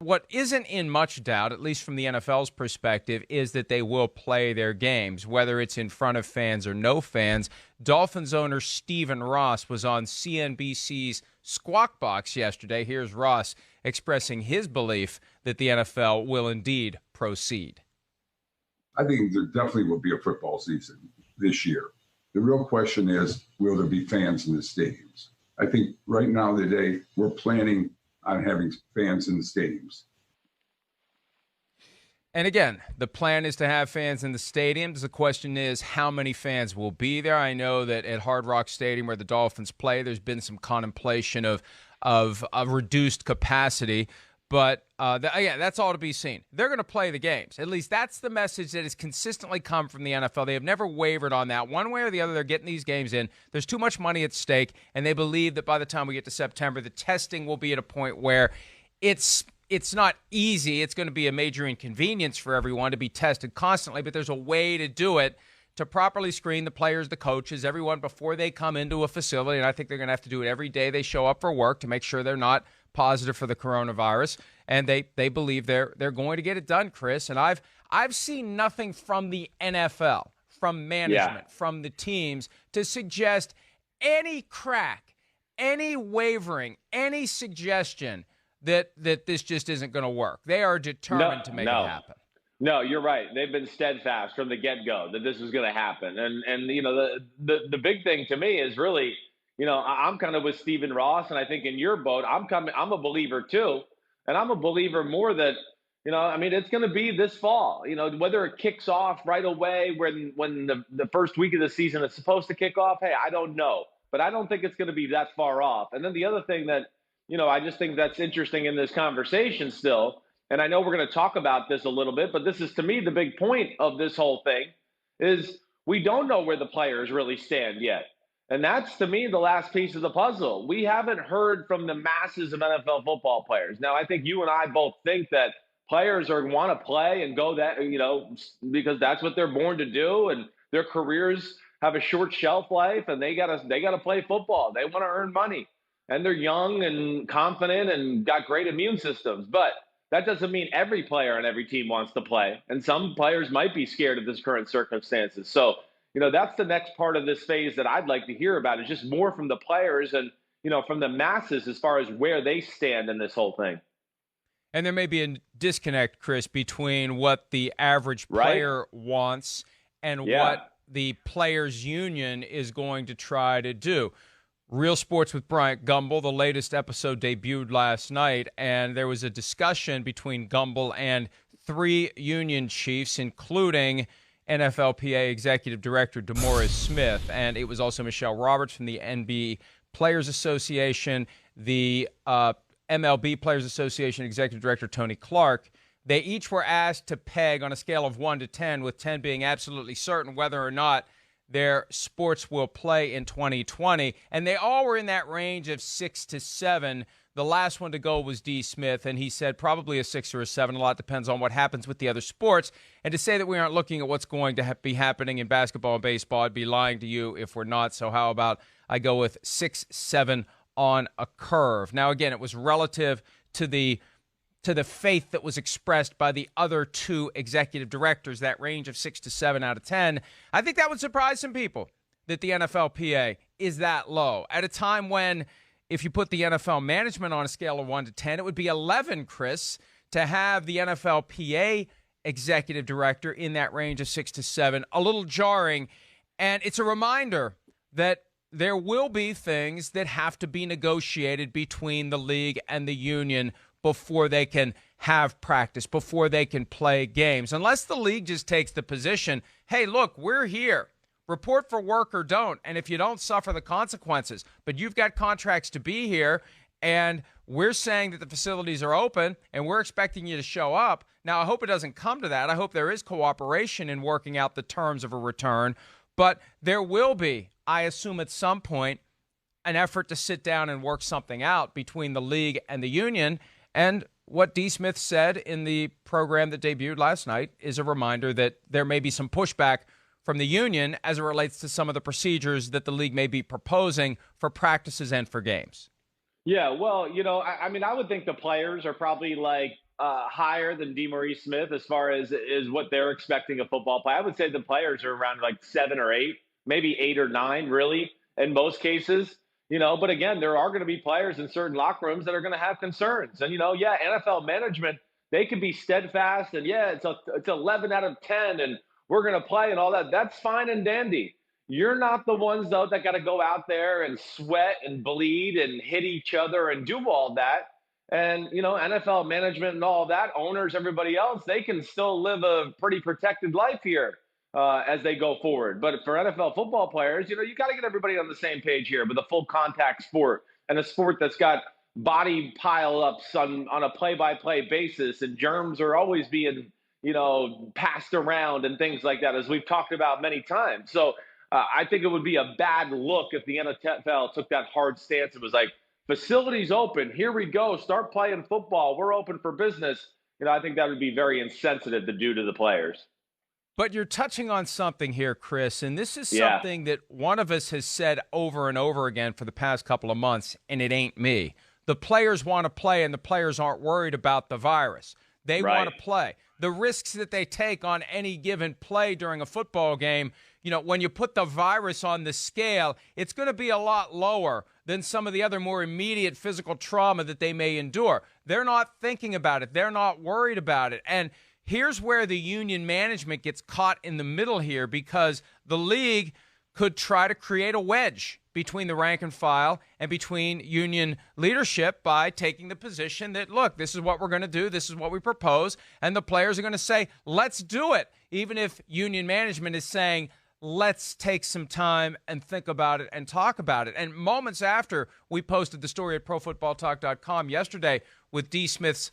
what isn't in much doubt, at least from the NFL's perspective, is that they will play their games, whether it's in front of fans or no fans. Dolphins owner Stephen Ross was on CNBC's Squawk Box yesterday. Here's Ross expressing his belief that the NFL will indeed proceed. I think there definitely will be a football season this year. The real question is, will there be fans in the stadiums? I think right now today, we're planning on having fans in the stadiums. And again, the plan is to have fans in the stadiums. The question is, how many fans will be there? I know that at Hard Rock Stadium, where the Dolphins play, there's been some contemplation of a reduced capacity. But again, that's all to be seen. They're going to play the games. At least that's the message that has consistently come from the NFL. They have never wavered on that. One way or the other, they're getting these games in. There's too much money at stake, and they believe that by the time we get to September, the testing will be at a point where it's not easy. It's going to be a major inconvenience for everyone to be tested constantly, but there's a way to do it to properly screen the players, the coaches, everyone before they come into a facility. And I think they're going to have to do it every day they show up for work to make sure they're not positive for the coronavirus. And they believe they're going to get it done, Chris. And I've seen nothing from the NFL, from management, from the teams to suggest any crack, any wavering, any suggestion that this just isn't going to work. They are determined to make it happen. No, you're right. They've been steadfast from the get-go that this is going to happen. And you know, the big thing to me is really, you know, I'm kind of with Stephen Ross, and I think in your boat, I'm a believer too. And I'm a believer more that, you know, I mean, it's going to be this fall, you know, whether it kicks off right away when the first week of the season is supposed to kick off. Hey, I don't know, but I don't think it's going to be that far off. And then the other thing that, you know, I just think that's interesting in this conversation still, and I know we're going to talk about this a little bit, but this is, to me, the big point of this whole thing is we don't know where the players really stand yet. And that's, to me, the last piece of the puzzle. We haven't heard from the masses of NFL football players. Now, I think you and I both think that players want to play and go that, you know, because that's what they're born to do, and their careers have a short shelf life, and they gotta play football. They want to earn money, and they're young and confident and got great immune systems. But that doesn't mean every player on every team wants to play, and some players might be scared of this current circumstances. So, you know, that's the next part of this phase that I'd like to hear about, is just more from the players and, you know, from the masses as far as where they stand in this whole thing. And there may be a disconnect, Chris, between what the average player wants and what the players' union is going to try to do. Real Sports with Bryant Gumbel, the latest episode debuted last night, and there was a discussion between Gumbel and three union chiefs, including NFLPA Executive Director DeMaurice Smith, and it was also Michelle Roberts from the NBA Players Association, the MLB Players Association Executive Director Tony Clark. They each were asked to peg on a scale of 1 to 10, with 10 being absolutely certain whether or not their sports will play in 2020, and they all were in that range of 6 to 7. The last one to go was D. Smith, and he said probably a 6 or a 7. A lot depends on what happens with the other sports. And to say that we aren't looking at what's going to be happening in basketball and baseball, I'd be lying to you if we're not. So how about I go with 6, 7 on a curve. Now, again, it was relative to the faith that was expressed by the other two executive directors, that range of 6 to 7 out of 10. I think that would surprise some people that the NFLPA is that low at a time when, if you put the NFL management on a scale of 1 to 10, it would be 11, Chris, to have the NFLPA executive director in that range of 6 to 7. A little jarring. And it's a reminder that there will be things that have to be negotiated between the league and the union before they can have practice, before they can play games. Unless the league just takes the position, hey, look, we're here. Report for work or don't. And if you don't, suffer the consequences. But you've got contracts to be here, and we're saying that the facilities are open, and we're expecting you to show up. Now, I hope it doesn't come to that. I hope there is cooperation in working out the terms of a return. But there will be, I assume at some point, an effort to sit down and work something out between the league and the union. And what D. Smith said in the program that debuted last night is a reminder that there may be some pushback from the union as it relates to some of the procedures that the league may be proposing for practices and for games. Yeah, well, you know, I mean, I would think the players are probably like higher than DeMaurice Smith as far as is what they're expecting a football play. I would say the players are around like 7 or 8, maybe 8 or 9, really, in most cases. But again, there are going to be players in certain locker rooms that are going to have concerns. And, NFL management, they can be steadfast and, it's 11 out of 10 and we're going to play and all that. That's fine and dandy. You're not the ones, though, that got to go out there and sweat and bleed and hit each other and do all that. And, NFL management and all that, owners, everybody else, they can still live a pretty protected life here as they go forward. But for NFL football players, you got to get everybody on the same page here with a full contact sport and a sport that's got body pile-ups on a play-by-play basis. And germs are always being, passed around and things like that, as we've talked about many times. So I think it would be a bad look if the NFL took that hard stance. It was like, facilities open. Here we go. Start playing football. We're open for business. I think that would be very insensitive to do to the players. But you're touching on something here, Chris, and this is something that one of us has said over and over again for the past couple of months, and it ain't me. The players want to play, and the players aren't worried about the virus. They want to play. The risks that they take on any given play during a football game, when you put the virus on the scale, it's going to be a lot lower than some of the other more immediate physical trauma that they may endure. They're not thinking about it. They're not worried about it. And here's where the union management gets caught in the middle here, because the league could try to create a wedge between the rank and file and between union leadership by taking the position that, look, this is what we're going to do, this is what we propose, and the players are going to say, let's do it, even if union management is saying, let's take some time and think about it and talk about it. And moments after we posted the story at ProFootballTalk.com yesterday with D. Smith's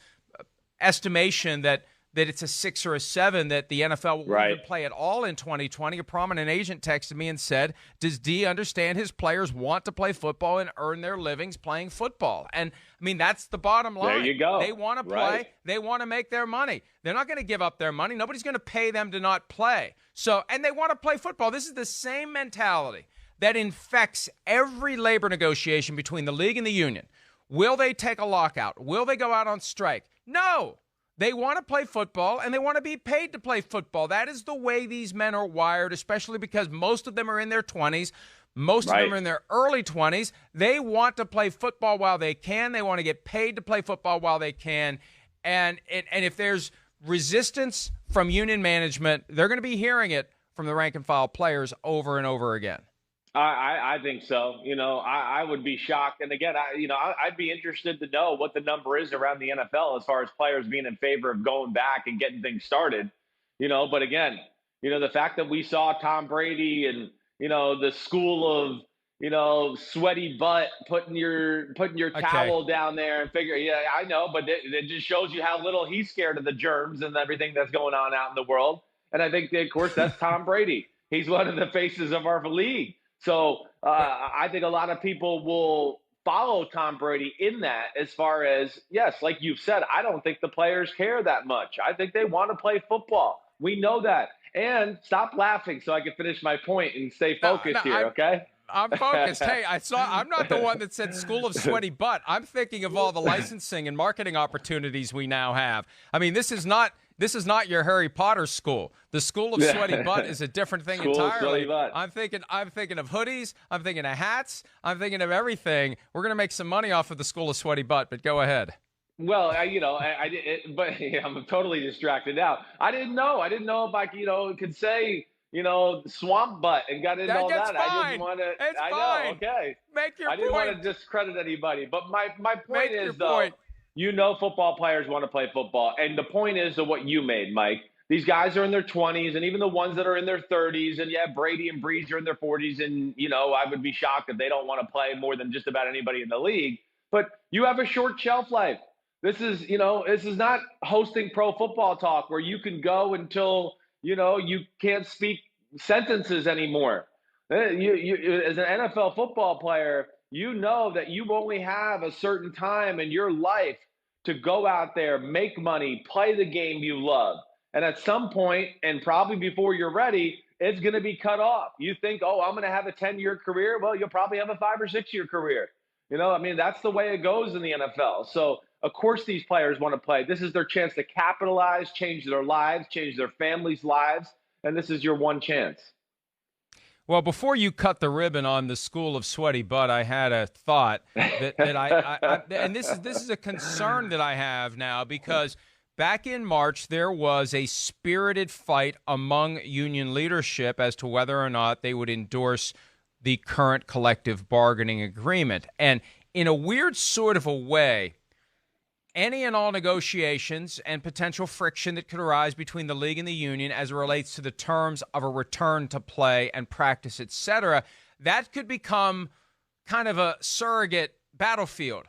estimation that it's a 6 or a 7, that the NFL will even play at all in 2020, a prominent agent texted me and said, does D understand his players want to play football and earn their livings playing football? And, I mean, that's the bottom line. There you go. They want to play. They want to make their money. They're not going to give up their money. Nobody's going to pay them to not play. So, and they want to play football. This is the same mentality that infects every labor negotiation between the league and the union. Will they take a lockout? Will they go out on strike? No. They want to play football, and they want to be paid to play football. That is the way these men are wired, especially because most of them are in their 20s. Most of them are in their early 20s. They want to play football while they can. They want to get paid to play football while they can. And if there's resistance from union management, they're going to be hearing it from the rank and file players over and over again. I think so. I would be shocked. And again, I'd be interested to know what the number is around the NFL as far as players being in favor of going back and getting things started. But again, the fact that we saw Tom Brady and, the school of, sweaty butt putting your towel down there and figure, I know, but it just shows you how little he's scared of the germs and everything that's going on out in the world. And I think, of course, that's Tom Brady. He's one of the faces of our league. So I think a lot of people will follow Tom Brady in that, as far as, yes, like you've said, I don't think the players care that much. I think they want to play football. We know that. And stop laughing so I can finish my point and stay focused here, okay? I'm focused. Hey, I'm not the one that said school of sweaty butt. I'm thinking of all the licensing and marketing opportunities we now have. I mean, this is not your Harry Potter school. The school of sweaty butt is a different thing entirely. I'm thinking of hoodies. I'm thinking of hats. I'm thinking of everything. We're going to make some money off of the school of sweaty butt, but go ahead. Well, but I'm totally distracted now. I didn't know if I, could say, swamp butt and got into all that. Fine. I didn't want to. It's I fine. know. Okay. Make your point. I didn't want to discredit anybody, but my point is, though, football players want to play football, and the point is what you made, Mike. These guys are in their 20s, and even the ones that are in their 30s, and Brady and Breeze are in their 40s, and I would be shocked if they don't want to play more than just about anybody in the league. But you have a short shelf life. This is not hosting Pro Football Talk where you can go until you can't speak sentences anymore. You as an NFL football player, that you only have a certain time in your life to go out there, make money, play the game you love. And at some point, and probably before you're ready, it's going to be cut off. You think, I'm going to have a 10-year career. Well, you'll probably have a 5 or 6 year career. That's the way it goes in the NFL. So Of course these players want to play. This is their chance to capitalize, change their lives, change their families' lives, and this is your one chance. Well, before you cut the ribbon on the School of Sweaty Butt, I had a thought that I and this is a concern that I have now, because back in March there was a spirited fight among union leadership as to whether or not they would endorse the current collective bargaining agreement. And in a weird sort of a way, any and all negotiations and potential friction that could arise between the league and the union as it relates to the terms of a return to play and practice, etc., that could become kind of a surrogate battlefield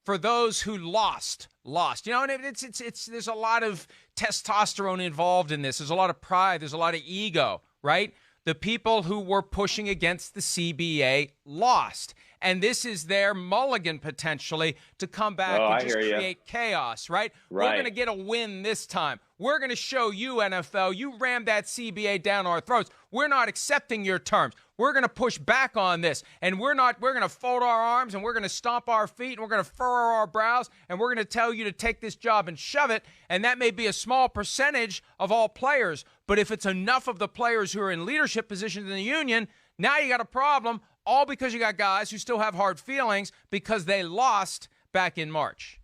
for those who lost. You know, and it's there's a lot of testosterone involved in this. There's a lot of pride. There's a lot of ego, right? The people who were pushing against the CBA lost. And this is their mulligan, potentially, to come back and just create chaos, right? We're going to get a win this time. We're going to show you, NFL, you rammed that CBA down our throats. We're not accepting your terms. We're going to push back on this. And we're going to fold our arms, and we're going to stomp our feet, and we're going to furrow our brows, and we're going to tell you to take this job and shove it. And that may be a small percentage of all players. But if it's enough of the players who are in leadership positions in the union, now you got a problem, all because you got guys who still have hard feelings because they lost back in March.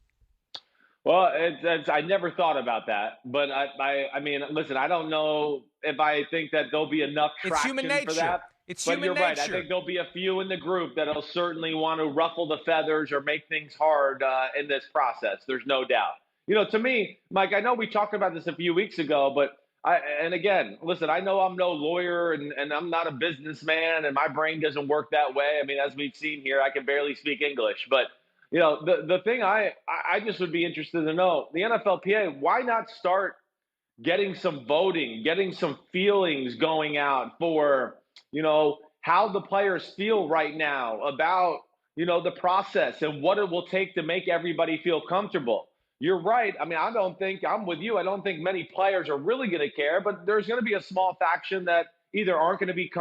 Well, I never thought about that, but I mean, listen, I don't know if I think that there'll be enough traction for that. It's human nature. Right. I think there'll be a few in the group that'll certainly want to ruffle the feathers or make things hard in this process. There's no doubt. You know, to me, Mike, I know we talked about this a few weeks ago, but and again, listen, I know I'm no lawyer and I'm not a businessman and my brain doesn't work that way. I mean, as we've seen here, I can barely speak English. But, you know, the thing I just would be interested to know, the NFLPA, why not start getting some voting, getting some feelings going out for, you know, how the players feel right now about, you know, the process and what it will take to make everybody feel comfortable. You're right. I mean, I'm with you. I don't think many players are really going to care, but there's going to be a small faction that either aren't going to be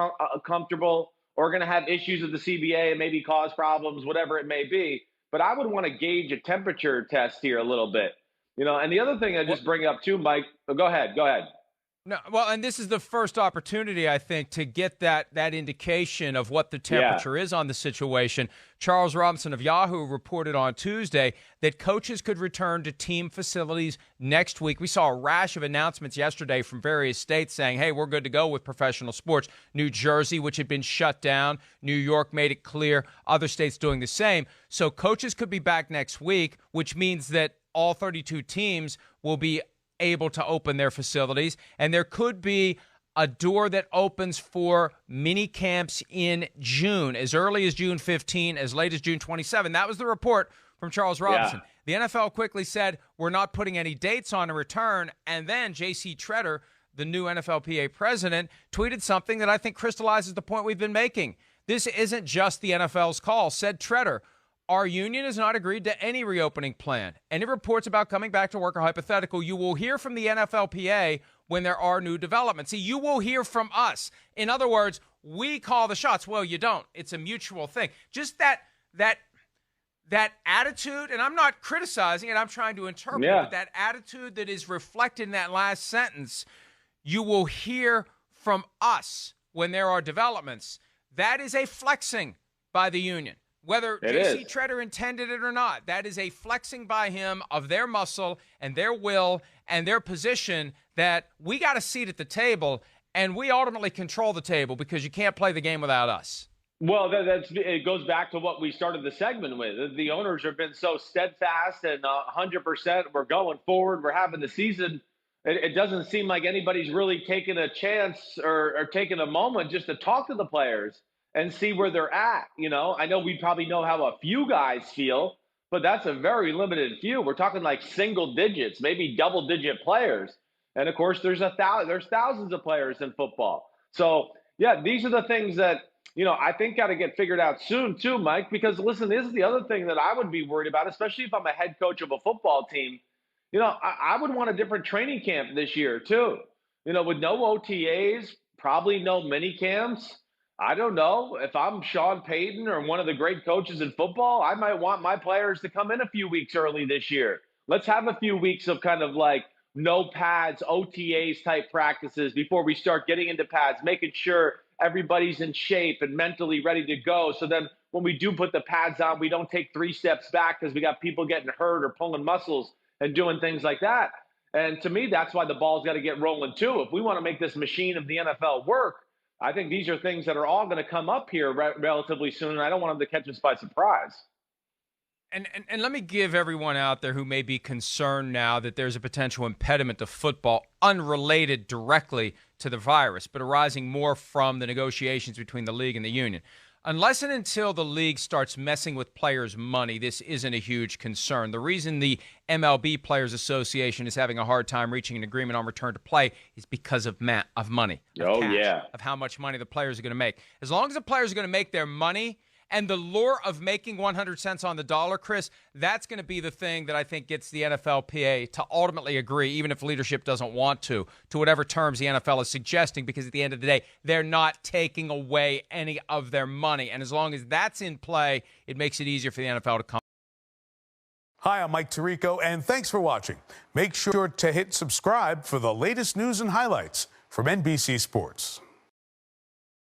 comfortable or going to have issues with the CBA and maybe cause problems, whatever it may be. But I would want to gauge a temperature test here a little bit, you know. And the other thing I just bring up too, Mike, go ahead. No, well, and this is the first opportunity, I think, to get that indication of what the temperature is on the situation. Charles Robinson of Yahoo reported on Tuesday that coaches could return to team facilities next week. We saw a rash of announcements yesterday from various states saying, hey, we're good to go with professional sports. New Jersey, which had been shut down. New York made it clear. Other states doing the same. So coaches could be back next week, which means that all 32 teams will be able to open their facilities, and there could be a door that opens for mini camps in June, as early as June 15, as late as June 27. That was the report from Charles Robinson. The NFL quickly said, we're not putting any dates on a return, and then J.C. Tretter, the new NFLPA president, tweeted something that I think crystallizes the point we've been making. This isn't just the NFL's call, said Tretter. Our union has not agreed to any reopening plan. Any reports about coming back to work are hypothetical. You will hear from the NFLPA when there are new developments. See, you will hear from us. In other words, we call the shots. Well, you don't. It's a mutual thing. Just that attitude, and I'm not criticizing it, I'm trying to interpret it, but that attitude that is reflected in that last sentence, you will hear from us when there are developments. That is a flexing by the union. Whether J.C. Tretter intended it or not, that is a flexing by him of their muscle and their will and their position that we got a seat at the table, and we ultimately control the table because you can't play the game without us. Well, it goes back to what we started the segment with. The owners have been so steadfast and 100%. We're going forward. We're having the season. It doesn't seem like anybody's really taking a chance or taking a moment just to talk to the players and see where they're at. You know, I know we probably know how a few guys feel, but that's a very limited few. We're talking like single digits, maybe double digit players. And of course, there's thousands of players in football. So yeah, these are the things that, you know, I think got to get figured out soon too, Mike, because listen, this is the other thing that I would be worried about, especially if I'm a head coach of a football team. You know, I would want a different training camp this year too. You know, with no OTAs, probably no mini camps. I don't know. If I'm Sean Payton or one of the great coaches in football, I might want my players to come in a few weeks early this year. Let's have a few weeks of kind of like no pads, OTAs type practices before we start getting into pads, making sure everybody's in shape and mentally ready to go. So then when we do put the pads on, we don't take 3 steps back because we got people getting hurt or pulling muscles and doing things like that. And to me, that's why the ball's got to get rolling too. If we want to make this machine of the NFL work, I think these are things that are all going to come up here relatively soon, and I don't want them to catch us by surprise. And let me give everyone out there who may be concerned now that there's a potential impediment to football unrelated directly to the virus, but arising more from the negotiations between the league and the union. Unless and until the league starts messing with players' money, this isn't a huge concern. The reason the MLB Players Association is having a hard time reaching an agreement on return to play is because of money, of cash, of how much money the players are going to make. As long as the players are going to make their money, and the lure of making 100 cents on the dollar, Chris, that's going to be the thing that I think gets the NFLPA to ultimately agree, even if leadership doesn't want to whatever terms the NFL is suggesting, because at the end of the day, they're not taking away any of their money. And as long as that's in play, it makes it easier for the NFL to come. Hi, I'm Mike Tirico, and thanks for watching. Make sure to hit subscribe for the latest news and highlights from NBC Sports.